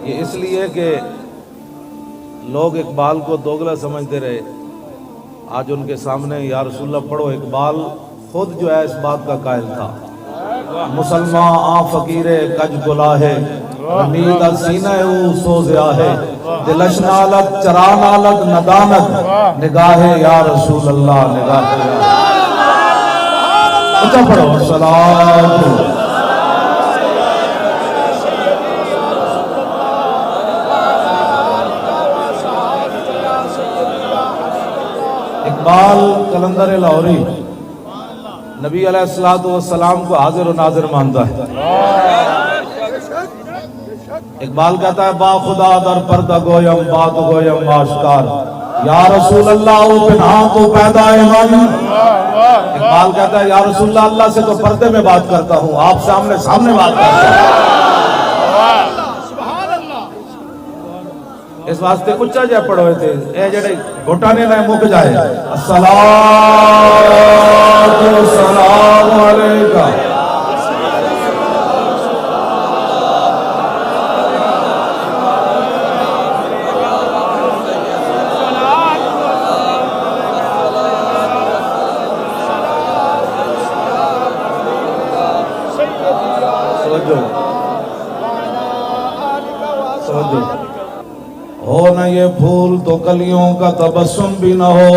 یہ اس لیے کہ لوگ اقبال کو دوگلا سمجھتے رہے، آج ان کے سامنے یا رسول اللہ پڑھو، اقبال خود جو ہے اس بات کا قائل تھا، مسلمان آ فقیر کج گلاہے رمید سینہ او سوزیا ہے، دلش نالت چرا نالت ندانت نگاہ یا رسول اللہ نگاہ یا اچھا پڑھو صلاۃ اقبال قلندر لاہوری نبی علیہ السلام کو حاضر و ناظر مانتا ہے۔ اقبال کہتا ہے با خدا در پردہ گویم بات گویم آشکار، یا رسول اللہ او پنہاں تو پیدا ایمانی۔ اقبال کہتا ہے یا رسول اللہ، اللہ سے تو پردے میں بات کرتا ہوں، آپ سامنے سامنے بات کرتا ہوں۔ اس واسطے اچھا جا پڑھوئے تھے اے جڑے گھٹانے نہ مک جائے، الصلاۃ والسلام علیکہ۔ ہو نہ یہ پھول تو کلیوں کا تبسم بھی نہ ہو۔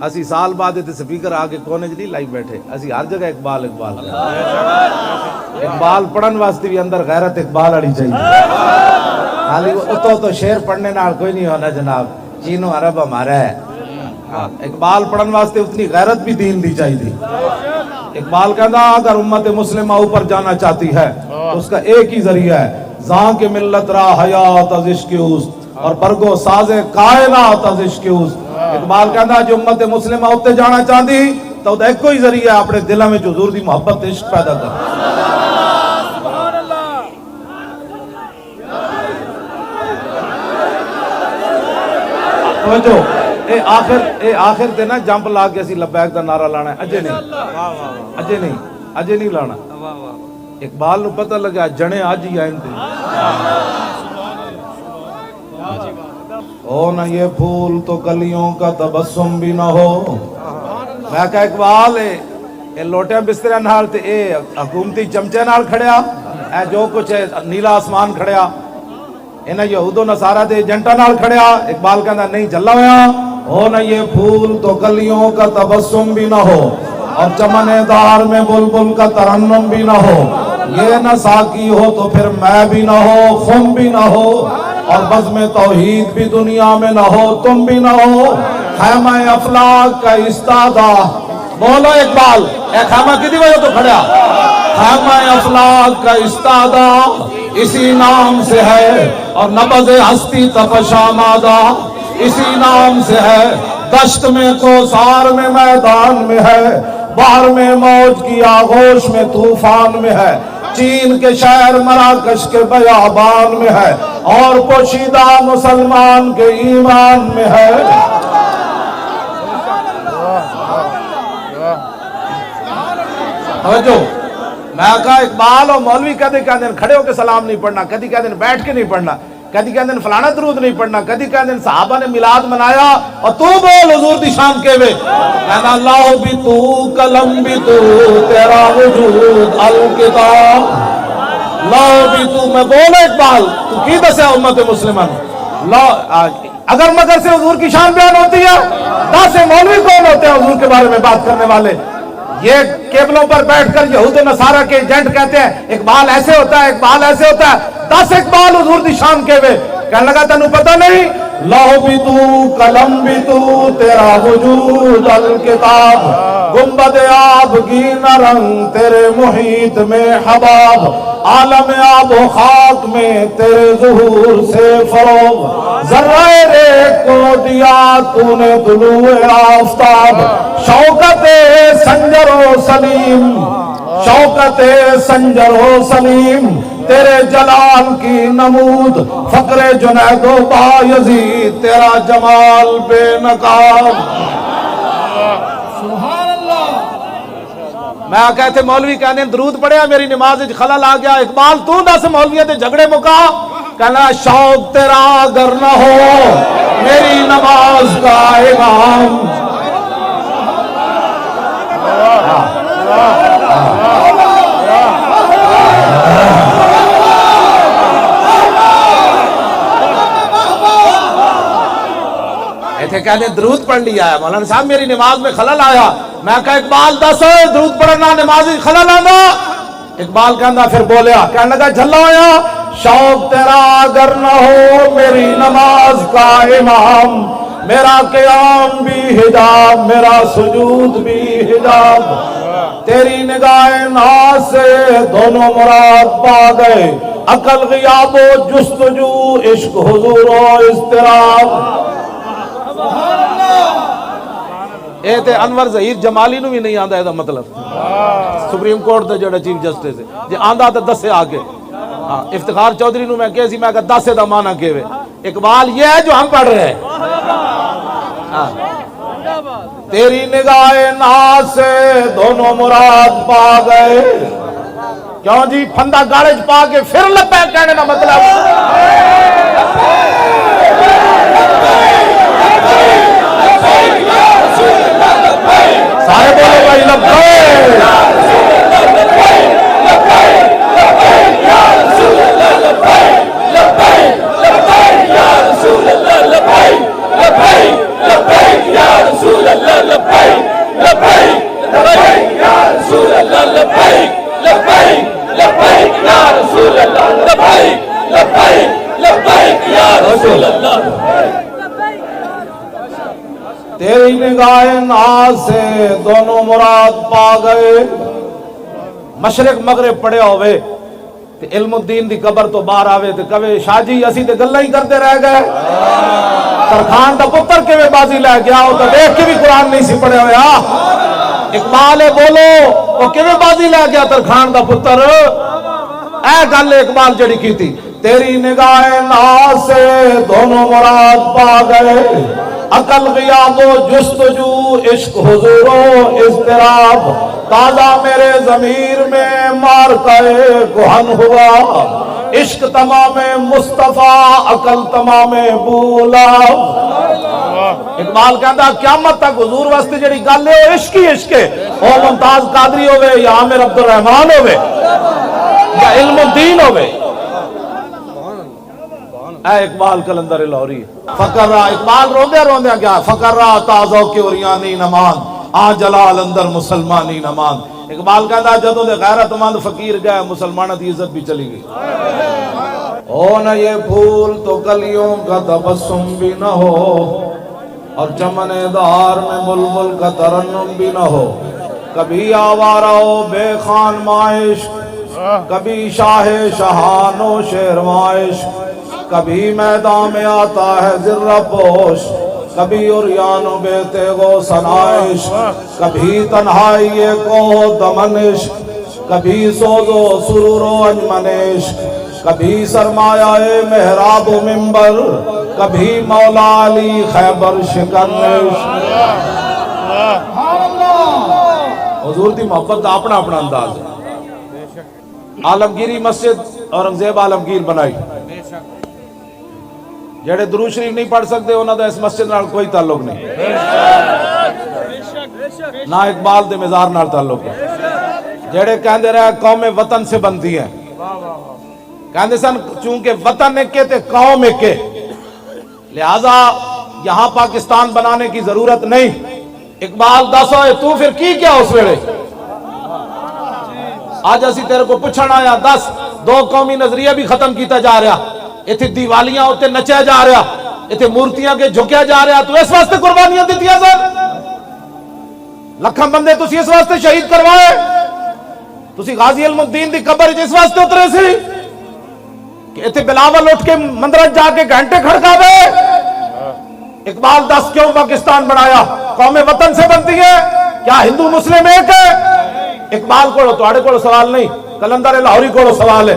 اسی سال بعد تے سپیکر آگے کونے جی لائی بیٹھے، اسی ہر جگہ اقبال اقبال اقبال پڑھن واسطے بھی اندر غیرت اقبال آڑی چاہیے۔ خالی اتو تو شعر پڑھنے نال کوئی نہیں ہونا جناب، چینو عرب ہمارا ہے۔ اقبال پڑھن واسطے اتنی غیرت بھی دین دی چاہیے تھی۔ اقبال کہتا اگر امت مسلمہ اوپر جانا چاہتی ہے تو اس کا ایک ہی ذریعہ ہے، زاں کے ملت را حیات از عشق اوست اور برگو ساز کائنات از عشق اوست۔ اقبال کہتا جو امت مسلمہ اتنے جانا چاہتی تو ایک کوئی ذریعہ ہے اپنے دلوں میں حضور دی محبت عشق پیدا کر۔ توجہ اے آخر تے نا جمپ لا کے اسی لبیک دا نعرہ لانا ہے، اجے نہیں لانا۔ اقبال نو پتہ لگا جنے آج ہی آئیں تھے۔ ہو نہ یہ پھول تو کلیوں کا تبسم بھی نہ ہو۔ میں کہا اقبال اے لوٹے بسترے نال تے اے حکومتی چمچے نال کھڑیا، اے جو کچھ ہے نیلا آسمان کھڑیا، انہیں یہود و نصارہ دے ایجنٹا نال کھڑیا۔ اقبال کہنا نہیں چلا ہویا، ہو نہ یہ پھول تو کلیوں کا تبسم بھی نہ ہو، اور چمن دار میں بلبل کا ترنم بھی نہ ہو، یہ نہ ساکی ہو تو پھر میں بھی نہ ہو، خم بھی نہ ہو، اور بزم توحید بھی دنیا میں نہ ہو، تم بھی نہ ہو، خیمہ افلاک کا استادہ۔ بولو اقبال، اے خیمہ کدی وجہ تو کھڑیا؟ خیمہ افلاک کا استادہ اسی نام سے ہے، اور نبض ہستی تپش آمادہ اسی نام سے ہے، دشت میں کوثار میں میدان میں ہے، بحر میں موج کی آغوش میں طوفان میں ہے، چین کے شہر مراکش کے بیابان میں ہے، اور پوشیدہ مسلمان کے ایمان میں ہے۔ توجہ، میں کہا اقبال اور مولوی کہتے دن کھڑے ہو کے سلام نہیں پڑھنا، کدی کہتے دن بیٹھ کے نہیں پڑھنا، کدی کہتے دن فلانا درود نہیں پڑھنا، کدی کہتے دن صحابہ نے میلاد منایا اور تو بول حضور دی شان کے وے، کہنا اللہ بھی تو قلم بھی تو تیرا وجود الکتاب، اللہ بھی تو۔ میں بولو اقبال تو کی دسے امت مسلمان، اگر مگر سے حضور کی شان بیان ہوتی ہے، دس مولوی کون ہوتے ہیں حضور کے بارے میں بات کرنے والے؟ یہ کیبلوں پر بیٹھ کر یہود و نصارہ کے ایجنٹ کہتے ہیں اقبال ایسے ہوتا ہے، اقبال ایسے ہوتا ہے، 10 اقبال حضور دی شان کے وے، کہنے لگا تنو پتہ نہیں، لوح بھی تو قلم بھی تو تیرا وجود الکتاب، گنبد آبگینہ رنگ تیرے محیط میں حباب، عالم آب و خاک میں تیرے ظہور سے فروغ، ذرہ ریت کو دیا تو نے طلوع آفتاب، شوکت سنجر و سلیم، شوکت سنجر و سلیم، تیرے جلال کی نمود فقر جنید و بایزید تیرا جمال بے نقاب. میں کہتے مولوی کہنے درود پڑھیا میری نماز خلل آ گیا. اقبال تو دس مولویوں دے جھگڑے مکا. کہنا شوق تیرا اگر نہ ہو میری نماز کا امام. ایتھے کہنے درود پڑھ لیا ہے مولانا صاحب میری نماز میں خلل آیا. میں کہا اقبال دس درود پڑھنا نماز خلل آنا. اقبال کہنا پھر بولیا کہنے لگا جھلا ہویا شوق تیرا اگر نہ ہو میری نماز کا امام. میرا قیام بھی حجاب میرا سجود بھی حجاب. تیری نگاہ ناز سے دونوں مراد پا گئے. عقل غیاب و جستجو عشق حضور و اضطراب. اے تے انور ظہیر جمالی نو بھی نہیں آندا ہے مطلب سپریم کورٹ دے جڑا چیف جسٹس ہے جے آندا تے دسے آگے. افتخار چودھری نو میں کہے سی میں کہ دسے دا معنی کیوے. اقبال یہ ہے جو ہم پڑھ رہے ہیں. تیری نگاہ ناز سے دونوں مراد پا گئے. کیوں جی پھندا گاڑج پا کے پھر لپے کہنے کا مطلب سارے بولو بھائی تیری نگاہ ناز سے دونوں مراد پا گئے. مشرق مغرب پڑے ہوئے تے علم الدین دی قبر تو باہر آوے تے کہے شاہ جی اسی تے گلاں ہی کرتے رہ گئے. ترخان دا پتر کیویں بازی لے گیا وہ تو دیکھ کے بھی قرآن نہیں سی پڑھے ہویا. اقبال بولو وہ کیویں بازی لے گیا ترخان دا پتر. اے گل اقبال جڑی کی تھی تیری نگاہ ناز سے دونوں مراد پا گئے. عقل غیاب و جستجو عشق حضور و اضطراب. تازہ میرے ضمیر میں مار کہے گہن ہوا. عشق تمام مصطفیٰ عقل تمام بولا. اقبال کہتا قیامت تک حضور واسطے جڑی گل ہے وہ عشق ہی عشق ہے. او ممتاز قادری ہوئے یا عامر عبد الرحمن ہوئے یا علم الدین ہوئے. اے اقبال کلندر لاہوری فقر را اقبال روندے روندے گیا فقر را تازو کی اوریانی نمان آ جلال اندر مسلمانی نمان. اقبال کہتا جدوں دے غیرت مند فقیر گئے مسلمانہ دی عزت بھی چلی گئی. ہو نہ یہ پھول تو کلیوں کا تبسم بھی نہ ہو اور چمن دار میں بلبل کا ترنم بھی نہ ہو. کبھی آوارہ ہو بے خان مائش کبھی شاہ شہان و شیر مائش. کبھی میدان میں آتا ہے ذرہ پوش کبھی عریان و بے تیغ و سنائش. کبھی تنہائی کو دمنش کبھی سوز و سرور و انجمنش. کبھی سرمایہ محراب و منبر کبھی مولا علی خیبر شکنش. حضور دی محبت دا اپنا اپنا انداز ہے. عالمگیری مسجد اورنگزیب عالمگیر بنائی. جڑے درود شریف نہیں پڑھ سکتے انہاں دا اس مسجد نال کوئی تعلق نہیں نہ اقبال دے مزار نال تعلق ہے. جڑے کہندے رہے قوم وطن سے بنتی ہیں کہندے سن چونکہ وطن ایک تے قوم ایک لہذا یہاں پاکستان بنانے کی ضرورت نہیں. اقبال دسو تو پھر کی کیا اس ویلے. آج اسی تیرے کو پوچھنا آیا دس دو قومی نظریہ بھی ختم کیتا جا رہا. ایتھے دیوالیاں ہوتے نچیا جا رہا ایتھے مورتیاں کے جھکیا جا رہا. تو اس واسطے قربانیاں دیتیاں سن لکھاں بندے تسی اس واسطے شہید کروائے. تسی غازی علم الدین دی قبر اس واسطے اترے سی کہ ایتھے بلاول اٹھ کے مندرج جا کے گھنٹے کھڑکاوے. اقبال دس کیوں پاکستان بنایا. قوم وطن سے بنتی ہے کیا ہندو مسلم ایک ہے. اقبال کو تواڑے کو سوال نہیں کلندر لاہوری کو سوال ہے.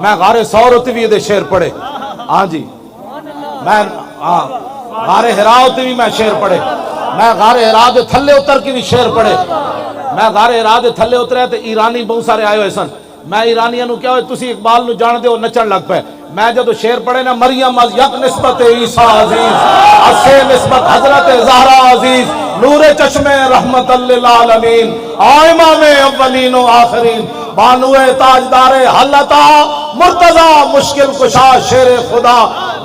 میں غار سور ہوتی بھی یہ شیر پڑھے ہاں جی میں غار ہرا ہوتی بھی میں شیر پڑھے میں غار ہرا دے تھلے اتر کی بھی شیر پڑھے میں غار ہرا دے تھلے اترے تے ایرانی بہت سارے آئے ہوئے سن میں ایرانیاں نو کیا ہوئے تسی اقبال نو جان دے ہو نچن لگ پہ میں جدو شیر پڑھے نا مریم از یک نسبت عیسیٰ عزیز اسے نسبت حضرت زہرا عزیز نور چشم رحمت للعالمین امام اولین و آخرین بانو تاجدار حلتا مرتضی مشکل کشا شیر خدا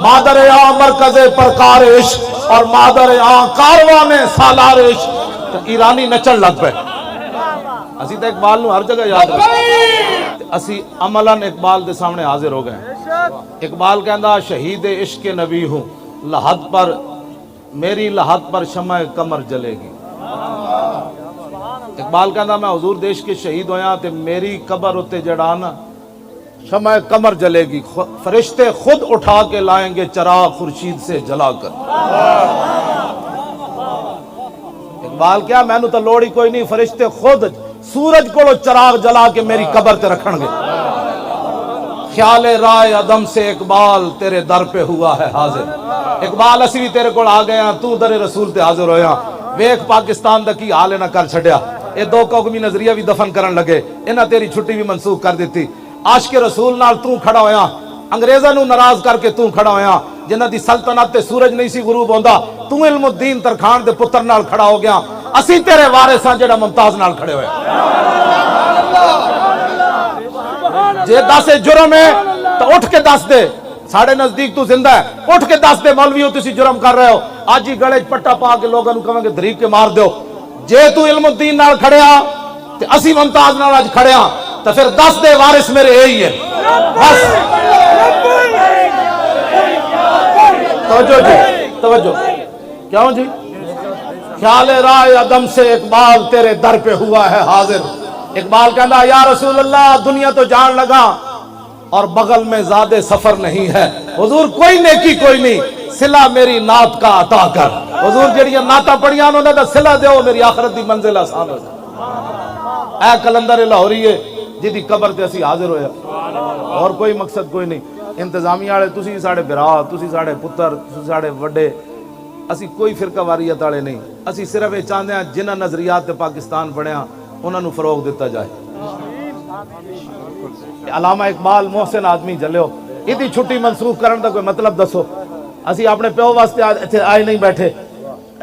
مادر آ مرکز پرکار عشق اور مادر آ کاروان سالار عشق ایرانی نچن لگ پہ اسی تو اقبال نو ہر جگہ یاد رکھتے اسی عملاً اقبال دے سامنے حاضر ہو گئے اقبال کہندا شہید عشق نبی ہوں لحد پر میری لحد پر شمع قمر جلے گی اقبال کہندا میں حضور دیش کے شہید ہویا تے میری قبر اتے جڑانا شمع قمر جلے گی فرشتے خود اٹھا کے لائیں گے چراغ خورشید سے جلا کر اقبال کیا میں نو تو لوڑی کوئی نہیں فرشتے خود سورج کو چراغ جلا کے میری قبر تے رکھن گے خیال رائے عدم سے اقبال تیرے در پہ ہوا ہے حاضر اقبال اسی بھی تیرے کو آ گئے ہیں تو در رسول تے حاضر ہویا ویک پاکستان دا کی حال نہ کر چھڑیا اے دو قومی نظریہ بھی دفن کرن لگے انہاں تیری چھٹی بھی منسوخ کر دیتی عاشق رسول نال تو کھڑا ہویا انگریزاں نو ناراض کر کے تو کھڑا ہویا جنہاں دی سلطنت تے سورج نہیں سی غروب ہوندا تو علم الدین ترکھان دے پتر نال کھڑا ہو گیا اسی تیرے وارث ہاں جڑا ممتاز نال کھڑے ہوئے جے دس جرم ہے تو اٹھ کے دس دے ساڑھے نزدیک تو زندہ ہے اٹھ کے دس دے مولوی ہو تسی جرم کر رہے ہو آج ہی گڑے پٹا پا کے لوگوں کو کہیں گے دھریق کے مار دیو جے تو علم الدین نال کھڑے ہاں تے اسی ممتاز نال آج کھڑے ہاں تو پھر دس دے وارث میرے یہی ہے بس توجہ جی توجہ کیوں جی خیال رائے عدم سے اقبال تیرے در پہ ہوا ہے حاضر اقبال کہنا یا رسول اللہ دنیا تو جان لگا اور بغل میں زیادہ سفر نہیں ہے حضور کوئی نیکی کوئی نہیں صلہ میری نعت کا عطا کر حضور جڑیاں نعتاں پڑھیاں انہوں نے صلہ دیو میری آخرت دی منزل آسان ہو جائے اے کلندر لاہوریے جدی قبر تے اسی حاضر ہویا اور کوئی مقصد کوئی نہیں انتظامیہ والے تسی ساڑے برا تسی ساڑے پتر تسی ساڑے وڈے اسی کوئی فرقہ واریت والے نہیں اسی صرف یہ چاہتے ہیں جنہ نظریات تے پاکستان بڑھیا انہوں نے فروغ دیتا جائے علامہ اقبال محسن آدمی جلیو اتنی چھٹی منسوخ کرن دا کوئی مطلب دسو اسی اپنے پیو واسطے آئے نہیں بیٹھے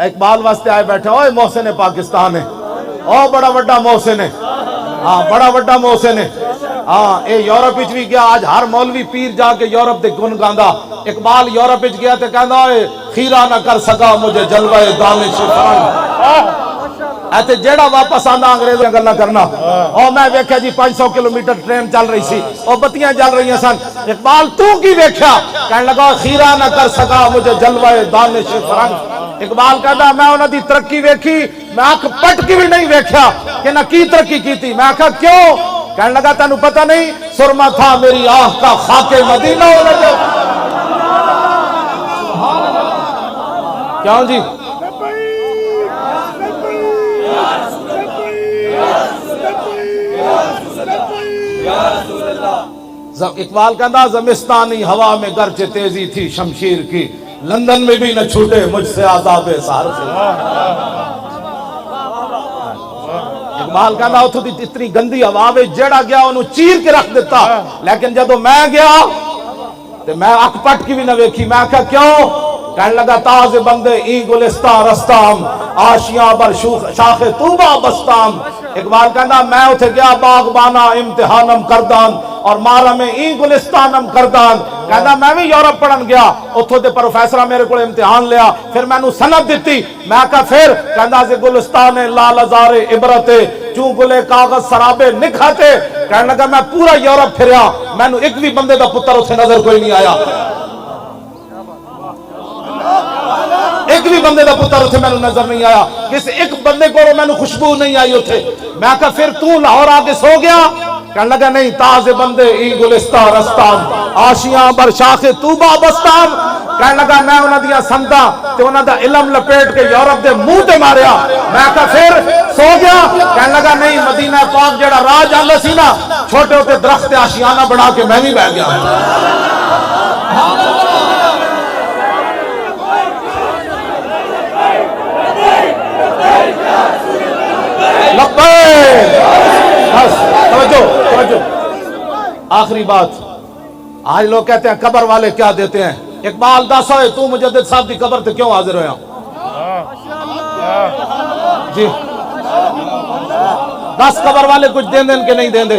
اقبال واسطے آئے بیٹھے اوہ محسن پاکستان ہے اوہ بڑا بڑا محسن ہے ہاں بڑا بڑا محسن ہے ہاں اے یورپ وچ بھی گیا آج ہر مولوی پیر جا کے یورپ دے گن گاندا اقبال یورپ وچ گیا تے کہندا اے خیرہ نہ کر سکا مجھے جلوہ دانش فرنگ ایتے جیڑا واپس آندا انگریزوں گلا کرنا او میں ویکھیا جی 500 کلومیٹر ٹرین چل رہی سی او بتیاں جل رہی سن اقبال تو کی ویکھیا کہنے لگا خیرہ نہ کر سکا مجھے جلوہ دانش فرنگ اقبال کہتا میں انہاں دی ترقی ویکھی میں آنکھ پٹ کی بھی نہیں ویکھیا کہ نہ کی ترقی کی تھی میں آنکھا کیوں کہنے لگا تینو پتہ نہیں سرما تھا میری آنکھ کا خاک مدینہ ہو لگے کیوں جی اقبال کہتا زمستانی ہوا میں گرچہ تیزی تھی شمشیر کی لندن میں بھی نہ چھوٹے مجھ سے عذاب سہر سے اقبال کہتا اتھو دی اتنی گندی ہوا میں جڑا گیا انہوں چیر کے رکھ دیتا لیکن جدو میں گیا تو میں اک پٹ کی بھی نہ ویکھی میں کہا کیوں کہنے لگا تاز بندے ای گلستہ رستام آشیاں بر شاخ توبہ بستام اقبال کہنا میں اتھے گیا باغبانا امتحانم کردان اور مارا میں ای گلستانم کردان کہنا میں بھی یورپ پڑھن گیا اتھو دے پروفیسرہ میرے کو امتحان لیا پھر میں نو سند دیتی میں کہا پھر کہنا سے گلستان لال ازار عبرتے چون گلے کاغذ سرابے نکھاتے کہنے لگا میں پورا یورپ پھریا میں نو ایک بھی بندے دا پتر اتھے نظر کوئی نہیں آیا ایک بھی بندے دا پتر اتھے میں نظر نہیں آیا کسی ایک بندے کو میں خوشبو نہیں آئی اتھے میں کہا پھر تو لاہور آگے سو گیا کہنے لگا نہیں تازے بندے ای گلستہ رستان آشیاں بر شاخ توبہ بستان کہنے لگا میں انہاں دیاں سندا تے انہاں دا علم لپیٹ کے یورپ دے منہ تے ماریا. میں کہا پھر سو گیا؟ کہنے لگا نہیں، مدینہ پاک جڑا راہ جاندا سی نا، چھوٹے ہوتے درخت آشیانہ بنا کے میں بھی بیٹھ گیا. بس توجہ. آخری بات، آج لوگ کہتے ہیں قبر والے کیا دیتے ہیں. اقبال دس ہوئے تو مجدد صاحب دی قبر تے کیوں حاضر ہویا؟ جی دس قبر والے کچھ دیں دیں کہ نہیں دیں دے؟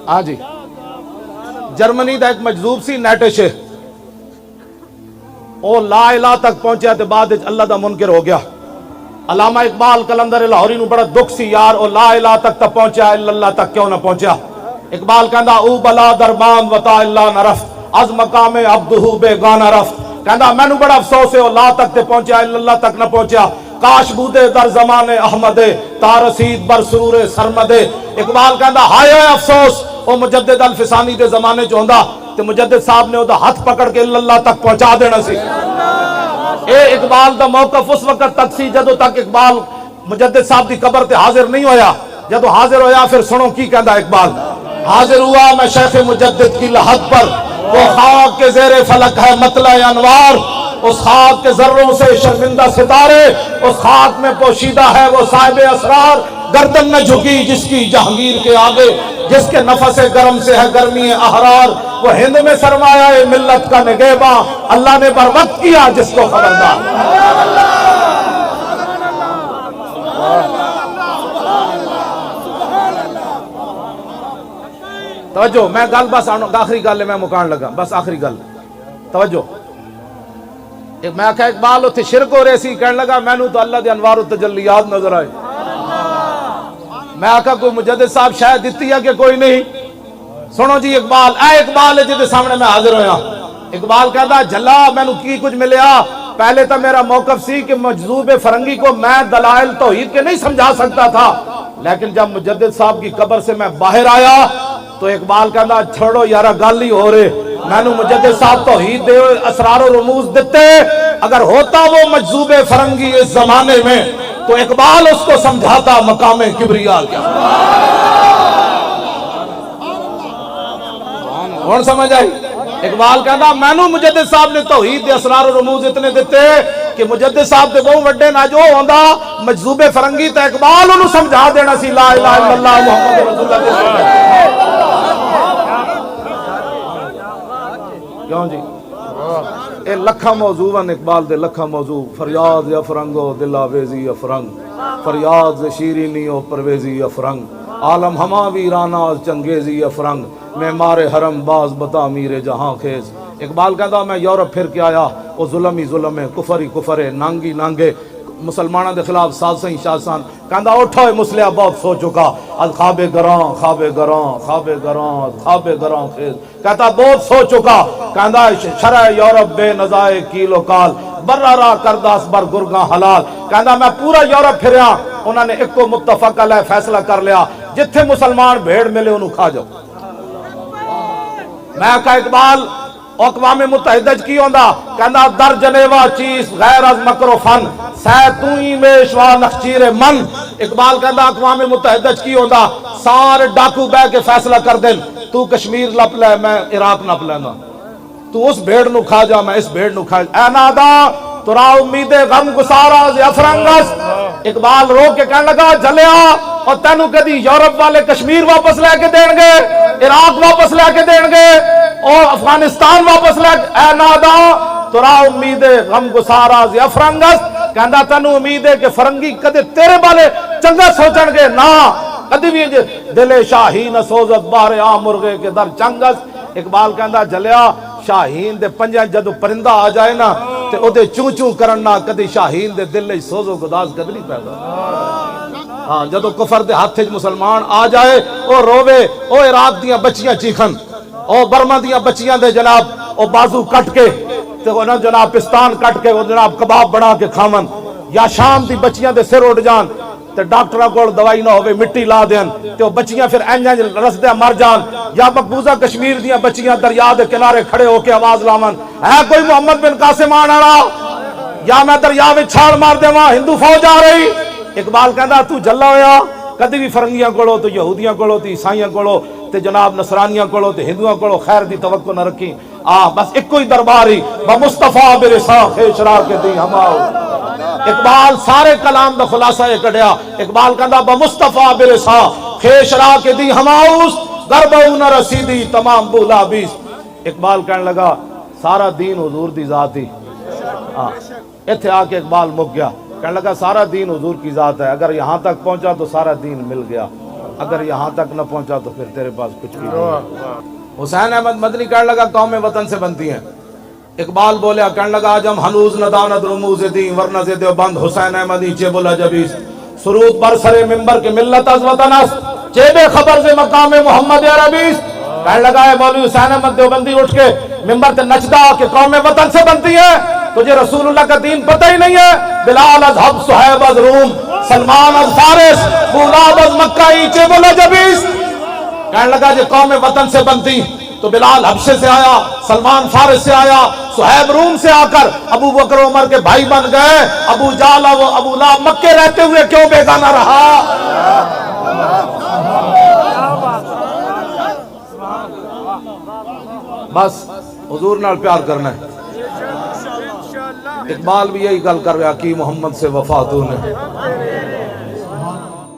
ہاں جی. جرمنی دا ایک مجذوب سی نیٹش، او لا الہ تک پہنچیا تے بعد اللہ دا منکر ہو گیا. علامہ اقبال کلندر لاہوری نو بڑا دکھ سی، یار او لا الہ تک تا پہنچیا، اللہ تک کیوں نہ پہنچیا. اقبال کہندا او بلا دربان وطا اللہ نہ رفت، از مقام عبدہ بے گانا رفت. کہندا میں نو بڑا افسوس ہے او لا تک تے پہنچیا، اللہ تک نہ پہنچیا. کاش بودے در زمان احمد تا رسید بر سرور سرمد. اقبال کہندا ہائے افسوس او مجدد الفسانی دے زمانے چ ہوندا تے مجدد صاحب نے او دا ہاتھ پکڑ کے اللہ تک پہنچا دینا سی. اے اقبال دا موقف اس وقت تک سی جدو تک اقبال مجدد صاحب دی قبر تے حاضر نہیں ہویا. جدو حاضر ہویا پھر سنو کی کہندا اقبال. حاضر ہوا میں شیخ مجدد کی لحد پر، وہ خاک کے زیر فلک ہے مطلع انوار. اس خاک کے ذروں سے شرمندہ ستارے، اس خاک میں پوشیدہ ہے وہ صاحب اسرار. گردن نہ جھکی جس کی جہانگیر کے آگے، جس کے نفس گرم سے ہے گرمی احرار. وہ ہند میں سرمایہ ملت کا نگہباں، اللہ نے بر وقت کیا جس کو خبردار. توجہ، میں گل بس آخری گل ہے، میں مکان لگا بس آخری گل. توجہ، میں کہا اقبال اتھے شرک ہو رہے سی، کہنے لگا میں نو تو اللہ دے انوار و تجلیات نظر آئے. میں کہا کوئی مجدد صاحب شاید دیتی ہے کہ کوئی نہیں. سنو جی اقبال، اے اقبال ہے جدے سامنے میں حاضر ہویا. اقبال کہتا جھلا میں نو کی کچھ ملیا. پہلے تو میرا موقف سی کہ مجذوب فرنگی کو میں دلائل توحید کے نہیں سمجھا سکتا تھا، لیکن جب مجدد صاحب کی قبر سے میں باہر آیا تو اقبال کہتا چھوڑو یارا گل ہی ہو رہے. میں نو مجدد صاحب توحید دے اسرار و رموز دیتے. اگر ہوتا وہ مجذوب فرنگی اس زمانے میں تو اقبال اس کو سمجھاتا مقام کبریا کیا. کون سمجھ آئی؟ اقبال کہتا میں نو مجدد صاحب نے توحید دے اسرار و رموز اتنے دیتے کہ مجدد صاحب دے بہت وڈے نہ جو ہوندا مجذوب فرنگی تے اقبال انہوں سمجھا دینا سی لا الہ الا اللہ محمد رسول اللہ. کیوں جی؟ اے لکھا موضوع ان اقبال دے لکھا موضوع. فریاد یا فرنگو دل آویزی یا فرنگ، فریاد ز شیرینی و پرویزی یا فرنگ، عالم ہما ویرانا چنگیزی یا فرنگ، معمار حرم باز بتا میر جہاں خیز. اقبال کہتا میں یورپ پھر کے آیا، وہ ظلم ہی ظلم ہے، کفر ہی کفر ہے، نانگی نانگے مسلمانوں دے خلاف سازشیں شاسان. کہندا اٹھو مسلح بہت سو چکا، از خواب گراں خواب گراں خواب گراں خواب گراں خیز. کہتا بہت سو چکا. کہندا شرع یورپ بے نزائے کیل و کال، برا را کرداس بر گرگاں حلال. کہندا میں پورا یورپ پھریا، انہوں نے ایک کو متفق علیہ فیصلہ کر لیا جتھے مسلمان بھیڑ ملے انہوں کھا جاؤ. میں کہا اقبال اقوام متحدہ کی ہوندا؟ کہندا در جنیوا چیز غیر از مکر و فن، سیتوئی میشوا نخچیر من. اقبال کہندا اقوام متحدہ کی ہوندا؟ سارے ڈاکو بے کے فیصلہ کر دیں تو کشمیر لپ لے میں عراق نپ لینا، تو اس بھیڑ نو کھا جا میں اس بھیڑ نو کھا جا. اے نادا ترا امید غم گسارا ز افرنگس. اقبال رو کے کہنے لگا جلیا اور تینو کدی یورپ والے کشمیر واپس لے کے دیں گے، عراق واپس لے کے دیں گے اور افغانستان واپس لے کے. اے نادا ترا امید غم گسارا ز افرنگس. کہندا تینو امید ہے کہ فرنگی کدے تیرے والے چنگا سوچن گے نا، کدی بھی دل شاہین سوزت بار عام مرغے کے در چنگس. اقبال کہندا جلیا شاہین دے پنجاں جدو پرندہ آ جائے نا تے او دے چوں چوں کرنا کدی شاہین دے دل وچ سوز و گداز کدی نہیں پیدا. ہاں جدو کفر دے ہاتھ وچ مسلمان آ جائے او روے، او عراق دیاں بچیاں چیخن، او برما دیاں بچیاں دے جناب او بازو کٹ کے تے او جناب پستان کٹ کے او جناب کباب بنا کے کھاون، یا شام دی بچیاں دے سر اڑ جان تے ڈاکٹراں کول دوائی نہ ہوے مٹی لا دین تے او بچیاں پھر رسدے مر جان، یا مقبوضہ کشمیر دیاں بچیاں دریا دے کنارے کھڑے ہو کے آواز لاون ہے کوئی محمد بن قاسم آنا رہا یا میں دریا میں چھاڑ مار دے وہاں ہندو فوج آ رہی. اقبال کہندا تو جلا ہویا کدی بھی فرنگیاں کولو تو یہودیاں کولو تو عیسائیاں کولو تے جناب نصرانیاں کولو تے ہندوؤں کولو خیر دی توقع نہ رکھی. بس ایک کوئی درباری بمصطفیٰ برسا خیشرا کے دی ہماؤ. اقبال سارے کلام دا خلاصہ یہ کڑیا. اقبال کہندا بمصطفیٰ برسا خیشرا کے دی ہماؤس گربہو نہ رسیدی تمام بولا بیس. اقبال کہنے لگا سارا دین حضور دی ذات ہی. ایتھے آ کے اقبال مک گیا. کہنے لگا سارا دین حضور کی ذات ہے. اگر یہاں تک پہنچا تو سارا دین مل گیا, اگر یہاں تک نہ پہنچا تو پھر تیرے پاس کچھ بھی نہیں. حسین احمد مدنی کہنے لگا قومیں وطن سے بنتی ہیں. اقبال بولیا کہنے لگا آج ہم ہنوز نداند رموز دین ورنہ سے دیوبند حسین احمدی چے بولا جبیس سرود بر سر ممبر کے ملت از وطن است چے بے خبر سے مقام محمد عربیس. کہنے لگا ہے مولوی حسین احمد دیوبندی اٹھ کے ممبر تے نچدا کہ قومیں وطن سے بنتی ہیں, تجھے رسول اللہ کا دین پتہ ہی نہیں ہے. بلال از حب صہیب از روم سلمان از فارس فولاد از مکہ چے بولا جبیس. کہنے لگا جے قوم وطن سے بنتی تو بلال حبشے سے آیا, سلمان فارس سے آیا, صہیب روم سے آ کر ابو بکر عمر کے بھائی بن گئے. ابو جہل و ابو لہب مکے رہتے ہوئے کیوں بیگانہ رہا؟ بس حضور نال پیار کرنا ہے. اقبال بھی یہی گل کر رہا کی محمد سے وفا تو نے